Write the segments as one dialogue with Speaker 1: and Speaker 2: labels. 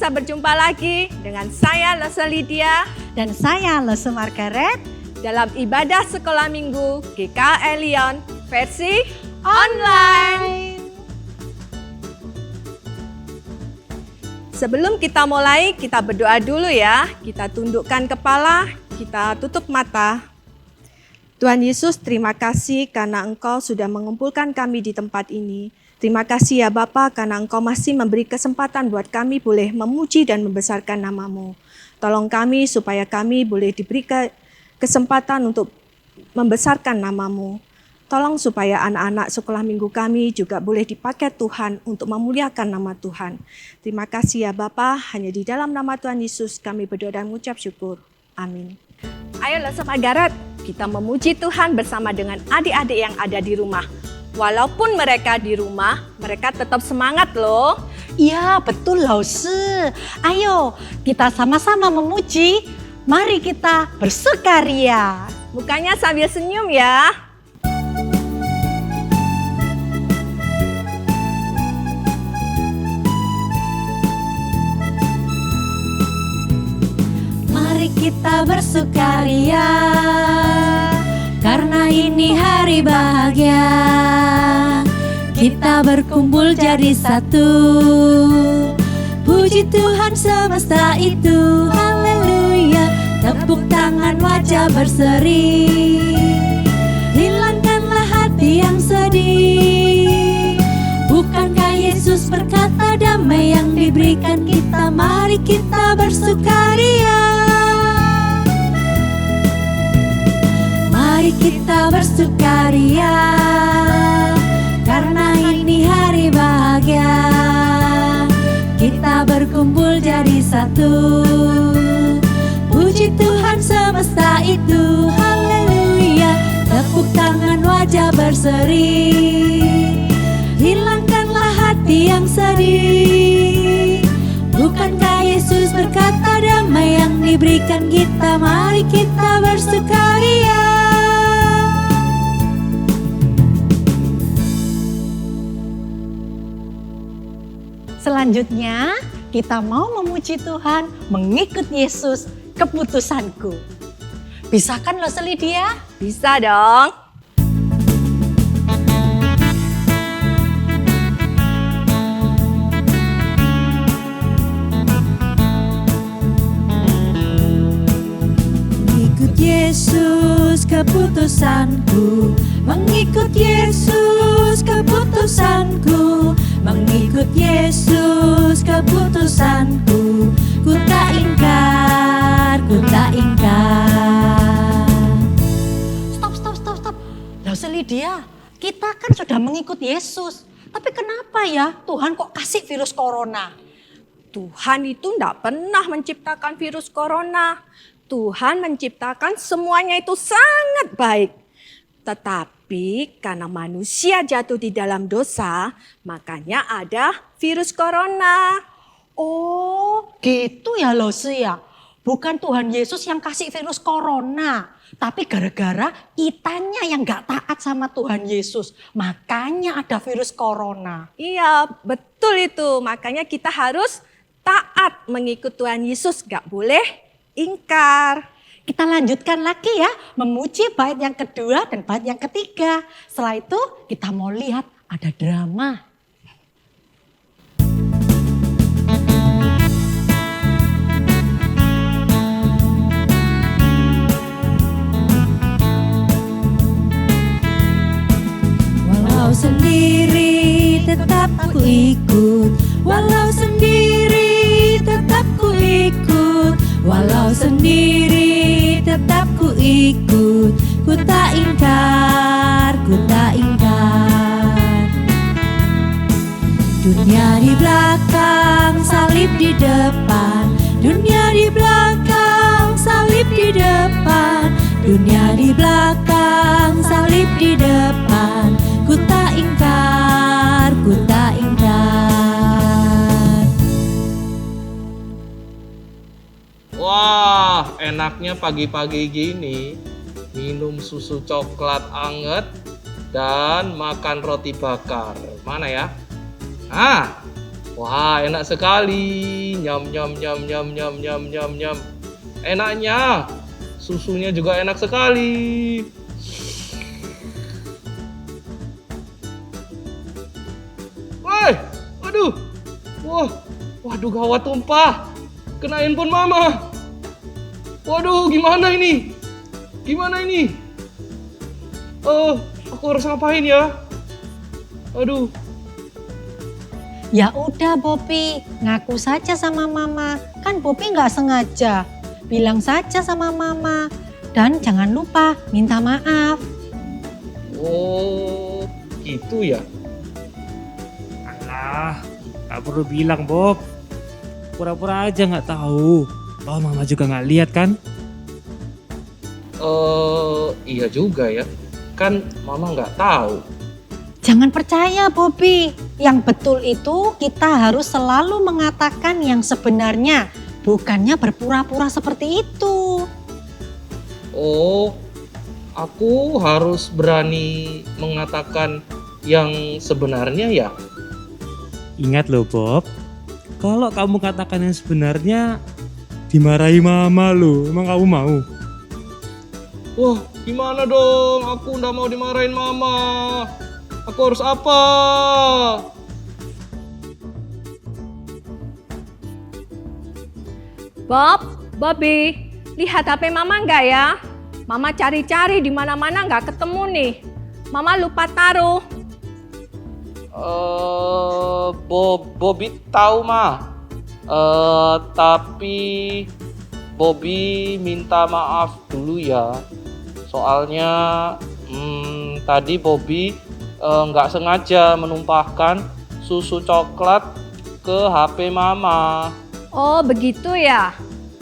Speaker 1: bisa berjumpa lagi dengan saya Lese Lydia
Speaker 2: dan saya Lese Margaret
Speaker 1: dalam ibadah sekolah minggu GKL Lyon versi online. Sebelum kita mulai, kita berdoa dulu ya. Kita tundukkan kepala, kita tutup mata. Tuhan Yesus, terima kasih karena Engkau sudah mengumpulkan kami di tempat ini. Terima kasih ya Bapa karena Engkau masih memberi kesempatan buat kami boleh memuji dan membesarkan nama-Mu. Tolong kami supaya kami boleh diberi kesempatan untuk membesarkan nama-Mu. Tolong supaya anak-anak sekolah minggu kami juga boleh dipakai Tuhan untuk memuliakan nama Tuhan. Terima kasih ya Bapa, hanya di dalam nama Tuhan Yesus kami berdoa dan mengucap syukur. Amin. Ayo Lese Margaret, kita memuji Tuhan bersama dengan adik-adik yang ada di rumah. Walaupun mereka di rumah, mereka tetap semangat loh.
Speaker 2: Iya betul Lese. Ayo kita sama-sama memuji. Mari kita bersukaria.
Speaker 1: Mukanya sambil senyum ya.
Speaker 2: Mari kita bersukaria, karena ini hari bahagia. Kita berkumpul jadi satu, puji Tuhan semesta itu, haleluya. Tepuk tangan wajah berseri, hilangkanlah hati yang sedih. Bukankah Yesus berkata damai yang diberikan kita, mari kita bersukaria. Mari kita bersukaria, karena ini hari bahagia. Kita berkumpul jadi satu, puji Tuhan semesta itu, haleluya. Tepuk tangan wajah berseri, hilangkanlah hati yang sedih. Bukankah Yesus berkata damai yang diberikan kita, mari kita bersukaria. Selanjutnya, kita mau memuji Tuhan, mengikut Yesus, keputusanku. Bisa kan Lese Lydia?
Speaker 1: Bisa dong.
Speaker 2: Mengikut Yesus, keputusanku. Mengikut Yesus, keputusanku. Mengikut Yesus, keputusanku. Ku tak ingkar, ku tak ingkar. Stop. Lese Lydia, kita kan sudah mengikut Yesus. Tapi kenapa ya Tuhan kok kasih virus corona?
Speaker 1: Tuhan itu tidak pernah menciptakan virus corona. Tuhan menciptakan semuanya itu sangat baik. Tetapi karena manusia jatuh di dalam dosa, makanya ada virus corona.
Speaker 2: Oh, gitu ya Lese ya. Bukan Tuhan Yesus yang kasih virus corona, tapi gara-gara kitanya yang gak taat sama Tuhan Yesus, makanya ada virus corona.
Speaker 1: Iya, betul itu. Makanya kita harus taat mengikut Tuhan Yesus, gak boleh ingkar.
Speaker 2: Kita lanjutkan lagi ya, memuji bait yang kedua dan bait yang ketiga. Setelah itu kita mau lihat ada drama. Walau sendiri tetap ku ikut, walau sendiri tetap ku ikut, walau sendiri tetap ku ikut, ku tak ingkar, ku tak ingkar. Dunia di belakang, salib di depan, dunia di belakang, salib di depan, dunia di belakang, salib di depan, ku tak ingkar, ku tak ingkar.
Speaker 3: Wah, enaknya pagi-pagi gini minum susu coklat anget dan makan roti bakar. Mana ya? Ah, Wah, enak sekali. Nyam nyam nyam nyam nyam nyam nyam nyam. Enaknya. Susunya juga enak sekali. Woi, aduh. Wah, waduh gawat tumpah. Kena handphone mama. Waduh, gimana ini? Gimana ini? Aku harus ngapain ya? Aduh.
Speaker 2: Ya udah Bobby, ngaku saja sama mama. Kan Bobby nggak sengaja. Bilang saja sama mama. Dan jangan lupa minta maaf.
Speaker 3: Oh, gitu ya?
Speaker 4: Alah, gak perlu bilang Bob. Pura-pura aja gak tahu. Oh, mama juga gak lihat kan?
Speaker 3: Iya juga ya. Kan mama nggak tahu.
Speaker 2: Jangan percaya Bobby. Yang betul itu kita harus selalu mengatakan yang sebenarnya. Bukannya berpura-pura seperti itu.
Speaker 3: Oh, aku harus berani mengatakan yang sebenarnya ya?
Speaker 4: Ingat loh Bob, kalau kamu katakan yang sebenarnya, dimarahi mama loh. Emang kamu mau?
Speaker 3: Wah, gimana dong? Aku nggak mau dimarahin mama. Aku harus apa?
Speaker 1: Bobby, lihat HP Mama nggak ya? Mama cari-cari di mana-mana nggak ketemu nih. Mama lupa taruh.
Speaker 3: Bobby tahu mah. Tapi Bobby minta maaf dulu ya. Soalnya tadi Bobby nggak sengaja menumpahkan susu coklat ke HP Mama.
Speaker 1: Oh begitu ya?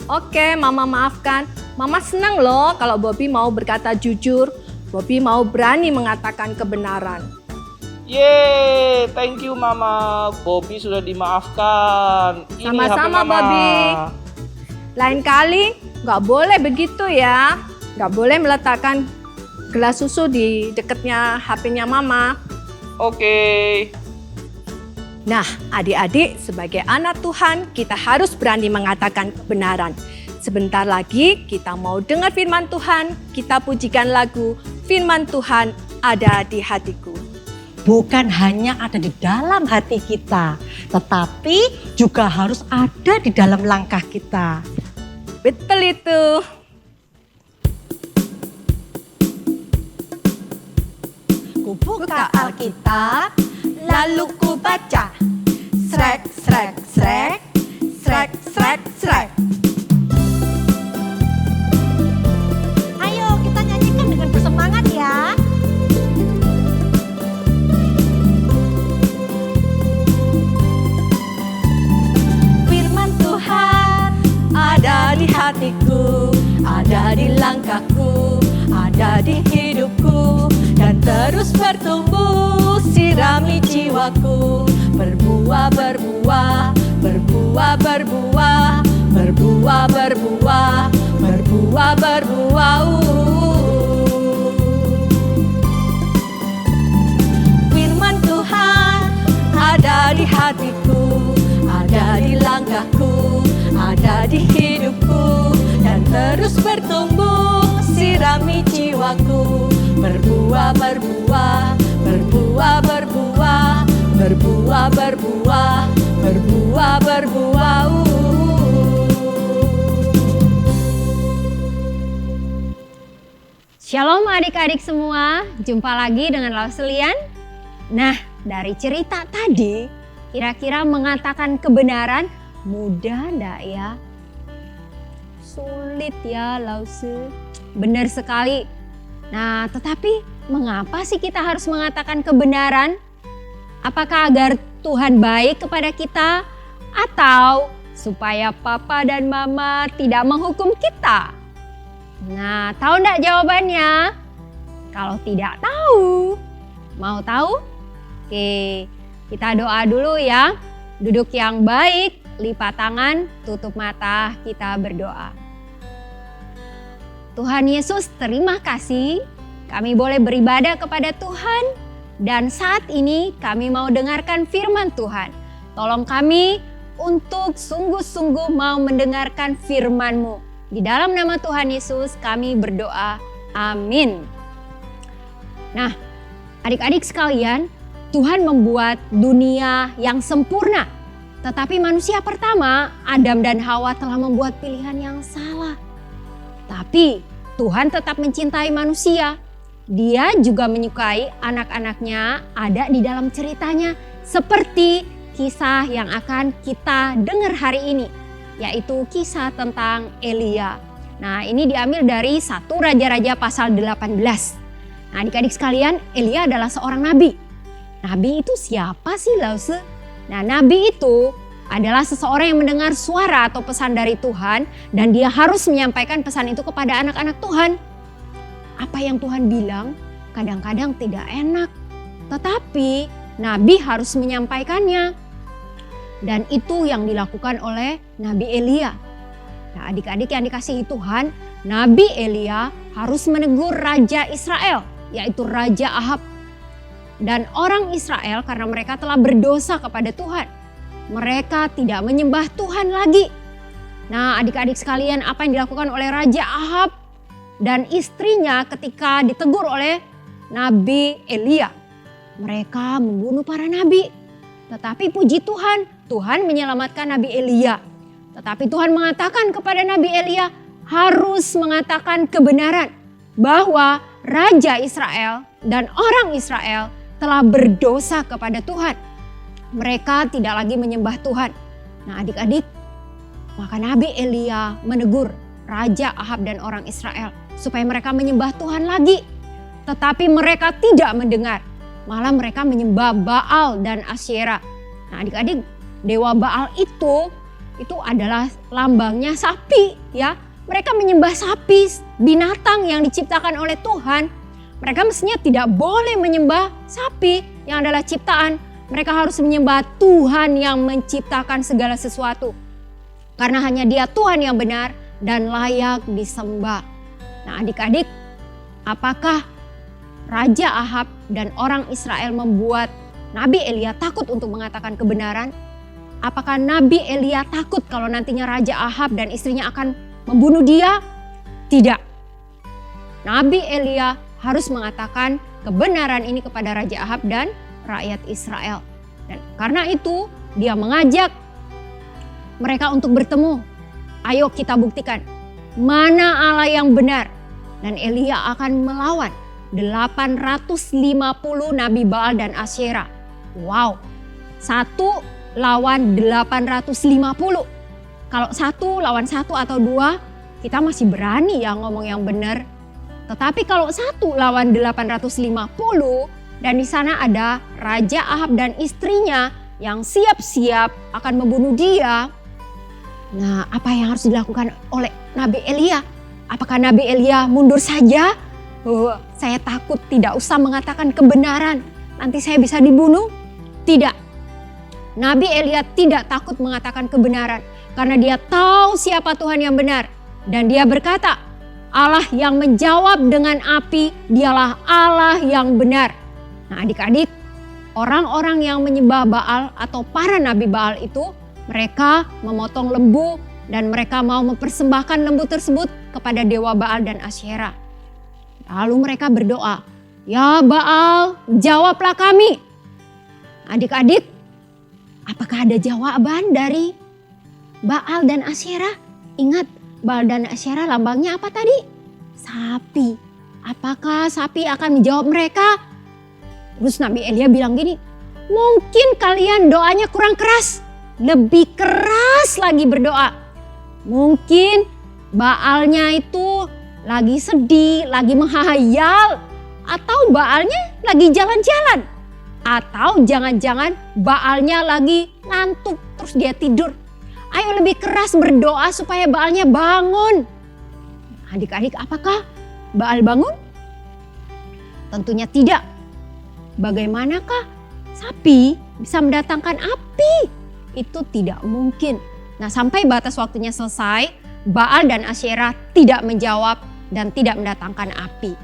Speaker 1: Oke, Mama maafkan. Mama senang loh kalau Bobby mau berkata jujur. Bobby mau berani mengatakan kebenaran.
Speaker 3: Yeay, thank you Mama. Bobby sudah dimaafkan. Ini
Speaker 1: Sama-sama
Speaker 3: HP Mama.
Speaker 1: Bobby. Lain kali nggak boleh begitu ya. Nggak boleh meletakkan gelas susu di dekatnya HP-nya Mama.
Speaker 3: Oke.
Speaker 1: Nah, adik-adik, sebagai anak Tuhan, kita harus berani mengatakan kebenaran. Sebentar lagi kita mau dengar firman Tuhan, kita pujikan lagu Firman Tuhan Ada di Hatiku.
Speaker 2: Bukan hanya ada di dalam hati kita, tetapi juga harus ada di dalam langkah kita.
Speaker 1: Betul itu.
Speaker 2: Ku buka Alkitab, lalu ku baca. Srek, srek, srek, srek, srek, srek. Ayo kita nyanyikan dengan bersemangat ya. Firman Tuhan ada di hatiku, ada di langkahku, ada di hidupku, dan terus bertumbuh, sirami jiwaku, berbuah, berbuah, berbuah, berbuah, berbuah, berbuah, berbuah, berbuah. Firman Tuhan ada di hatiku, ada di langkahku, ada di hidupku, dan terus bertumbuh, sirami jiwaku, berbuah, berbuah, berbuah, berbuah, berbuah, berbuah, berbuah, berbuah.
Speaker 5: Shalom adik-adik semua, jumpa lagi dengan Lauselian. Nah, dari cerita tadi, kira-kira mengatakan kebenaran mudah enggak ya? Sulit ya Lause. Benar sekali. Nah, tetapi mengapa sih kita harus mengatakan kebenaran? Apakah agar Tuhan baik kepada kita? Atau supaya papa dan mama tidak menghukum kita? Nah, tahu enggak jawabannya? Kalau tidak tahu, mau tahu? Oke, kita doa dulu ya. Duduk yang baik, lipat tangan, tutup mata, kita berdoa. Tuhan Yesus, terima kasih kami boleh beribadah kepada Tuhan. Dan saat ini kami mau dengarkan firman Tuhan. Tolong kami untuk sungguh-sungguh mau mendengarkan firman-Mu. Di dalam nama Tuhan Yesus kami berdoa. Amin. Nah, adik-adik sekalian, Tuhan membuat dunia yang sempurna. Tetapi manusia pertama, Adam dan Hawa, telah membuat pilihan yang salah. Tapi Tuhan tetap mencintai manusia. Dia juga menyukai anak-anaknya ada di dalam ceritanya. Seperti kisah yang akan kita dengar hari ini, yaitu kisah tentang Elia. Nah, ini diambil dari 1 Raja-Raja pasal 18. Nah, adik-adik sekalian, Elia adalah seorang nabi. Nabi itu siapa sih, Lause? Nah, nabi itu adalah seseorang yang mendengar suara atau pesan dari Tuhan dan dia harus menyampaikan pesan itu kepada anak-anak Tuhan. Apa yang Tuhan bilang kadang-kadang tidak enak, tetapi nabi harus menyampaikannya. Dan itu yang dilakukan oleh Nabi Elia. Nah, adik-adik yang dikasihi Tuhan, Nabi Elia harus menegur Raja Israel, yaitu Raja Ahab. Dan orang Israel karena mereka telah berdosa kepada Tuhan. Mereka tidak menyembah Tuhan lagi. Nah, adik-adik sekalian, apa yang dilakukan oleh Raja Ahab dan istrinya ketika ditegur oleh Nabi Elia? Mereka membunuh para nabi. Tetapi puji Tuhan, Tuhan menyelamatkan Nabi Elia. Tetapi Tuhan mengatakan kepada Nabi Elia harus mengatakan kebenaran bahwa Raja Israel dan orang Israel telah berdosa kepada Tuhan. Mereka tidak lagi menyembah Tuhan. Nah, adik-adik, maka Nabi Elia menegur Raja Ahab dan orang Israel supaya mereka menyembah Tuhan lagi. Tetapi mereka tidak mendengar. Malah mereka menyembah Baal dan Asyera. Nah, adik-adik, dewa Baal itu adalah lambangnya sapi, ya. Mereka menyembah sapi, binatang yang diciptakan oleh Tuhan. Mereka mestinya tidak boleh menyembah sapi yang adalah ciptaan. Mereka harus menyembah Tuhan yang menciptakan segala sesuatu. Karena hanya Dia Tuhan yang benar dan layak disembah. Nah, adik-adik, apakah Raja Ahab dan orang Israel membuat Nabi Elia takut untuk mengatakan kebenaran? Apakah Nabi Elia takut kalau nantinya Raja Ahab dan istrinya akan membunuh dia? Tidak. Nabi Elia harus mengatakan kebenaran ini kepada Raja Ahab dan rakyat Israel. Dan karena itu dia mengajak mereka untuk bertemu. Ayo kita buktikan mana Allah yang benar. Dan Elia akan melawan 850 Nabi Baal dan Asyera. Wow, 1 lawan 850. Kalau 1 lawan 1 atau 2, kita masih berani ya ngomong yang benar. Tetapi kalau 1 lawan 850 dan di sana ada Raja Ahab dan istrinya yang siap-siap akan membunuh dia. Nah, apa yang harus dilakukan oleh Nabi Elia? Apakah Nabi Elia mundur saja? Saya takut, tidak usah mengatakan kebenaran. Nanti saya bisa dibunuh? Tidak. Nabi Elia tidak takut mengatakan kebenaran. Karena dia tahu siapa Tuhan yang benar. Dan dia berkata, Allah yang menjawab dengan api, dialah Allah yang benar. Nah, adik-adik, orang-orang yang menyembah Baal atau para Nabi Baal itu, mereka memotong lembu dan mereka mau mempersembahkan lembu tersebut kepada dewa Baal dan Asyera. Lalu mereka berdoa, ya Baal, jawablah kami. Adik-adik, apakah ada jawaban dari Baal dan Asyera? Ingat, Baal dan Asyera lambangnya apa tadi? Sapi. Apakah sapi akan menjawab mereka? Terus Nabi Elia bilang gini, mungkin kalian doanya kurang keras. Lebih keras lagi berdoa. Mungkin Baalnya itu lagi sedih, lagi menghayal. Atau Baalnya lagi jalan-jalan. Atau jangan-jangan Baalnya lagi ngantuk terus dia tidur. Ayo lebih keras berdoa supaya Baalnya bangun. Adik-adik, apakah Baal bangun? Tentunya tidak. Bagaimanakah sapi bisa mendatangkan api? Itu tidak mungkin. Nah, sampai batas waktunya selesai, Baal dan Asyera tidak menjawab dan tidak mendatangkan api.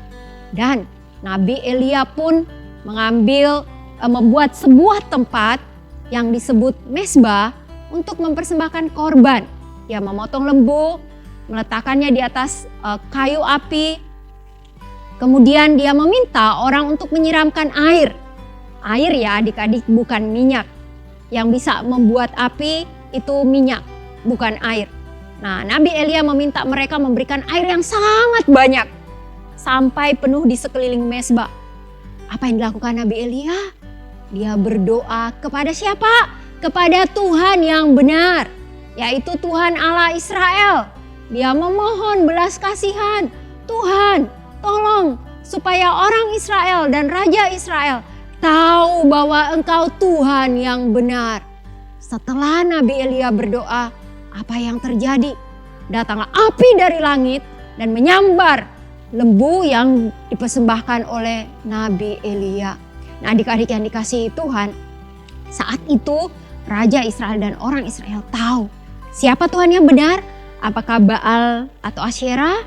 Speaker 5: Dan Nabi Elia pun membuat sebuah tempat yang disebut mezbah untuk mempersembahkan korban. Dia memotong lembu, meletakkannya di atas kayu api. Kemudian dia meminta orang untuk menyiramkan air. Air ya adik-adik, bukan minyak. Yang bisa membuat api itu minyak, bukan air. Nah, Nabi Elia meminta mereka memberikan air yang sangat banyak sampai penuh di sekeliling mezbah. Apa yang dilakukan Nabi Elia? Dia berdoa kepada siapa? Kepada Tuhan yang benar, yaitu Tuhan Allah Israel. Dia memohon belas kasihan. Tuhan, tolong supaya orang Israel dan Raja Israel tahu bahwa Engkau Tuhan yang benar. Setelah Nabi Elia berdoa, apa yang terjadi? Datanglah api dari langit dan menyambar lembu yang dipersembahkan oleh Nabi Elia. Nah, adik-adik yang dikasihi Tuhan, saat itu Raja Israel dan orang Israel tahu siapa Tuhan yang benar, apakah Baal atau Asyera,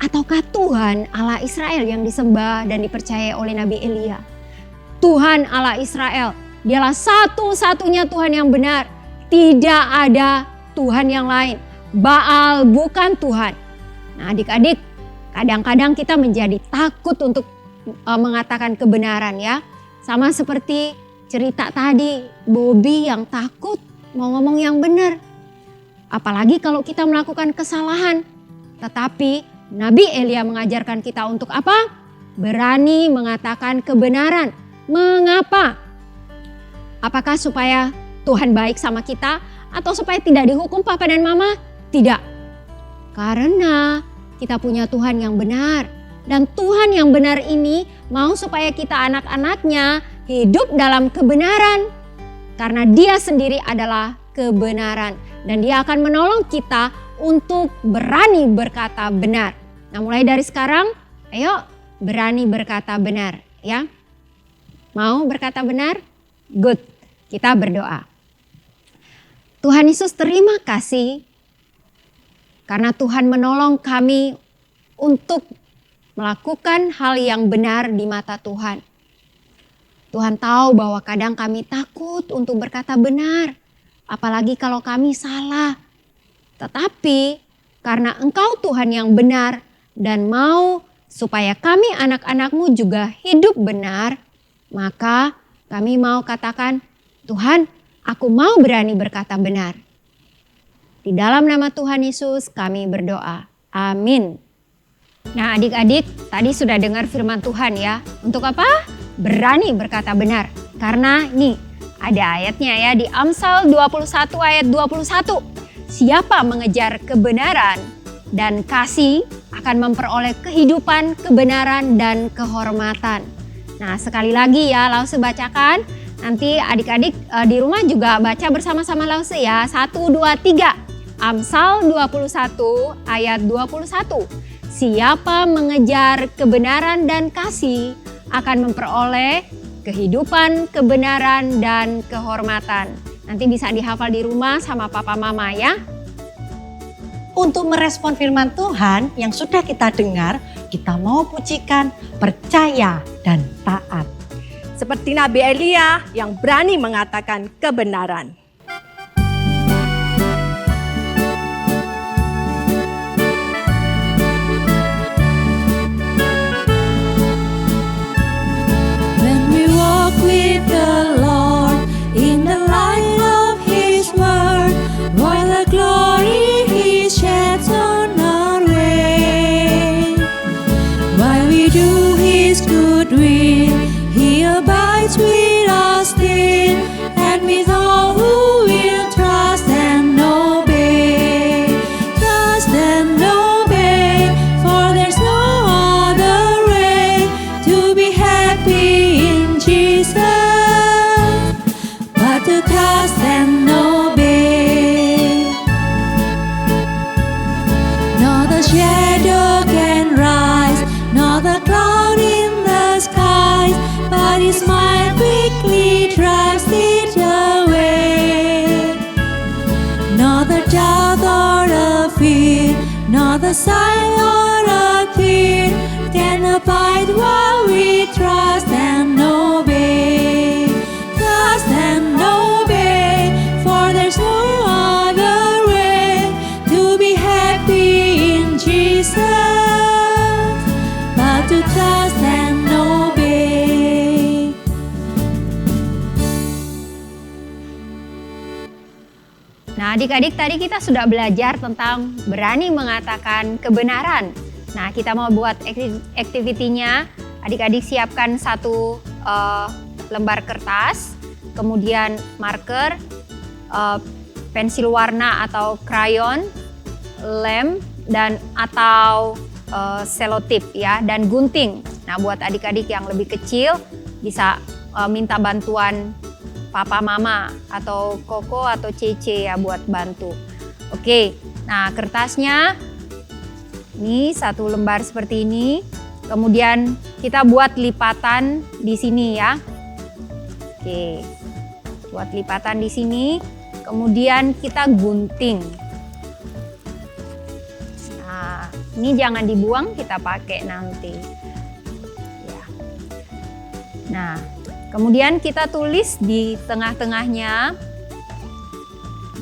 Speaker 5: ataukah Tuhan Allah Israel yang disembah dan dipercaya oleh Nabi Elia. Tuhan Allah Israel, dialah satu-satunya Tuhan yang benar. Tidak ada Tuhan yang lain. Baal bukan Tuhan. Nah, adik-adik, kadang-kadang kita menjadi takut untuk mengatakan kebenaran ya. Sama seperti cerita tadi, Bobby yang takut mau ngomong yang benar. Apalagi kalau kita melakukan kesalahan. Tetapi Nabi Elia mengajarkan kita untuk apa? Berani mengatakan kebenaran. Mengapa? Apakah supaya Tuhan baik sama kita atau supaya tidak dihukum papa dan mama? Tidak. Karena kita punya Tuhan yang benar. Dan Tuhan yang benar ini mau supaya kita anak-anaknya hidup dalam kebenaran. Karena Dia sendiri adalah kebenaran. Dan Dia akan menolong kita untuk berani berkata benar. Nah, mulai dari sekarang, ayo berani berkata benar ya. Mau berkata benar? Good. Kita berdoa. Tuhan Yesus, terima kasih karena Tuhan menolong kami untuk melakukan hal yang benar di mata Tuhan. Tuhan tahu bahwa kadang kami takut untuk berkata benar, apalagi kalau kami salah. Tetapi karena Engkau Tuhan yang benar dan mau supaya kami anak-anak-Mu juga hidup benar, maka kami mau katakan, Tuhan, aku mau berani berkata benar. Di dalam nama Tuhan Yesus kami berdoa. Amin. Nah, adik-adik, tadi sudah dengar firman Tuhan ya. Untuk apa? Berani berkata benar. Karena nih, ada ayatnya ya di Amsal 21 ayat 21. Siapa mengejar kebenaran dan kasih akan memperoleh kehidupan, kebenaran, dan kehormatan. Nah, sekali lagi ya, Lause bacakan. Nanti adik-adik di rumah juga baca bersama-sama Lause ya. 1, 2, 3. Amsal 21 ayat 21. Siapa mengejar kebenaran dan kasih akan memperoleh kehidupan, kebenaran, dan kehormatan. Nanti bisa dihafal di rumah sama papa mama ya.
Speaker 6: Untuk merespon firman Tuhan yang sudah kita dengar, kita mau pujikan, percaya, dan taat.
Speaker 1: Seperti Nabi Elia yang berani mengatakan kebenaran.
Speaker 2: When we walk with the Lord in the light of His word, while the glory He sheds on our way, while we do His good will, He abides with us still, and with all who will trust and obey. Trust and obey, for there's no other way to be happy in Jesus, but to trust and obey. Not the shadow can rise, nor the cloud in the skies, but His smile quickly drives it away. Nor the doubt or the fear, nor the sigh or a tear can abide while we trust and obey. Trust and obey.
Speaker 5: Nah, adik-adik tadi kita sudah belajar tentang berani mengatakan kebenaran. Nah, kita mau buat aktivitinya. Adik-adik siapkan satu lembar kertas, kemudian marker, pensil warna atau krayon, lem, dan atau selotip ya, dan gunting. Nah, buat adik-adik yang lebih kecil bisa minta bantuan papa mama atau koko atau cece ya buat bantu. Oke, nah kertasnya ini satu lembar seperti ini. Kemudian kita buat lipatan di sini ya. Oke, buat lipatan di sini. Kemudian kita gunting. Nah, ini jangan dibuang, kita pakai nanti. Ya. Nah, kemudian kita tulis di tengah-tengahnya,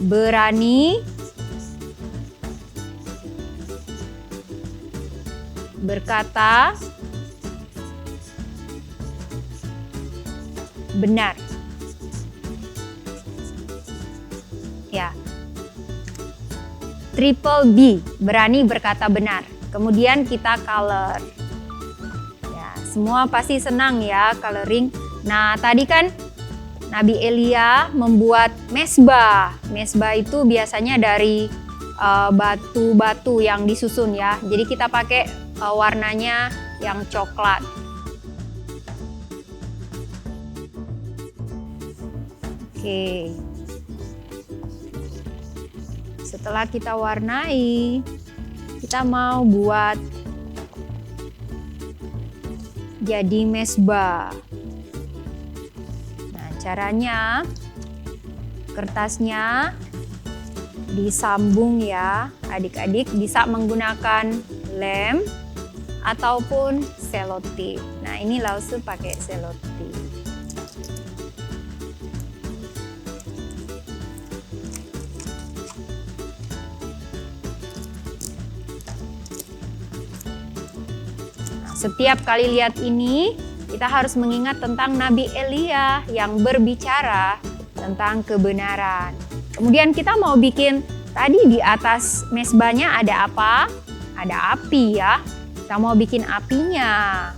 Speaker 5: berani berkata benar. Ya. Triple B, berani berkata benar. Kemudian kita color. Ya, semua pasti senang ya coloring. Nah, tadi kan Nabi Elia membuat mezbah. Mezbah itu biasanya dari batu-batu yang disusun ya. Jadi kita pakai warnanya yang coklat. Oke. Setelah kita warnai, kita mau buat jadi mezbah. Nah, caranya kertasnya disambung ya, adik-adik bisa menggunakan lem ataupun selotip. Nah, ini Lause pakai selotip. Nah, setiap kali lihat ini, kita harus mengingat tentang Nabi Elia yang berbicara tentang kebenaran. Kemudian kita mau bikin, tadi di atas mezbahnya ada apa? Ada api ya. Kita mau bikin apinya.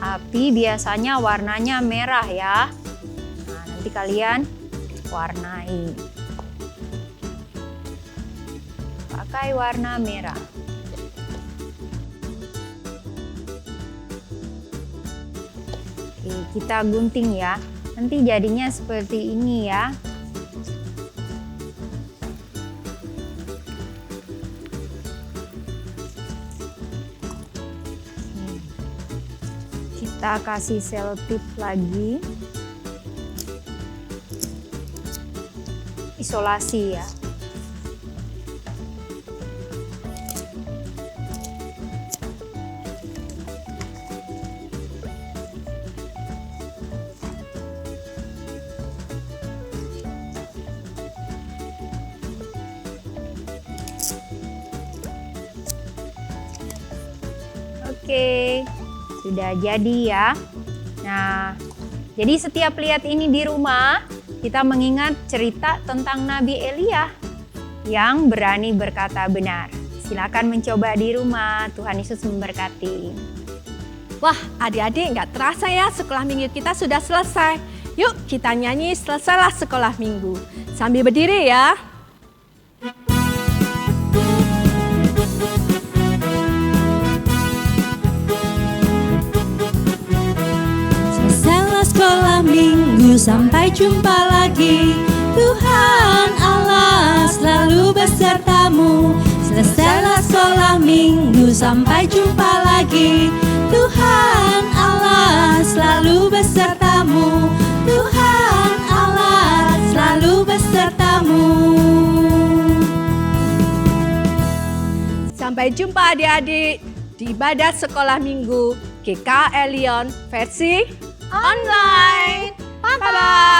Speaker 5: Api biasanya warnanya merah ya. Nah, nanti kalian warnai. Pakai warna merah. Oke, kita gunting ya. Nanti jadinya seperti ini ya. Kita kasih selotip lagi. Isolasi ya. Oke, sudah jadi ya. Nah, jadi setiap lihat ini di rumah, kita mengingat cerita tentang Nabi Elia yang berani berkata benar. Silakan mencoba di rumah. Tuhan Yesus memberkati.
Speaker 1: Wah, adik-adik nggak terasa ya sekolah minggu kita sudah selesai. Yuk kita nyanyi selesailah sekolah minggu. Sambil berdiri ya.
Speaker 2: Selesailah sekolah minggu, sampai jumpa lagi. Tuhan Allah selalu besertamu. Selesailah sekolah minggu, sampai jumpa lagi. Tuhan Allah selalu besertamu. Tuhan Allah selalu besertamu.
Speaker 1: Sampai jumpa adik-adik di ibadah sekolah minggu GK Elion versi online. Bye-bye.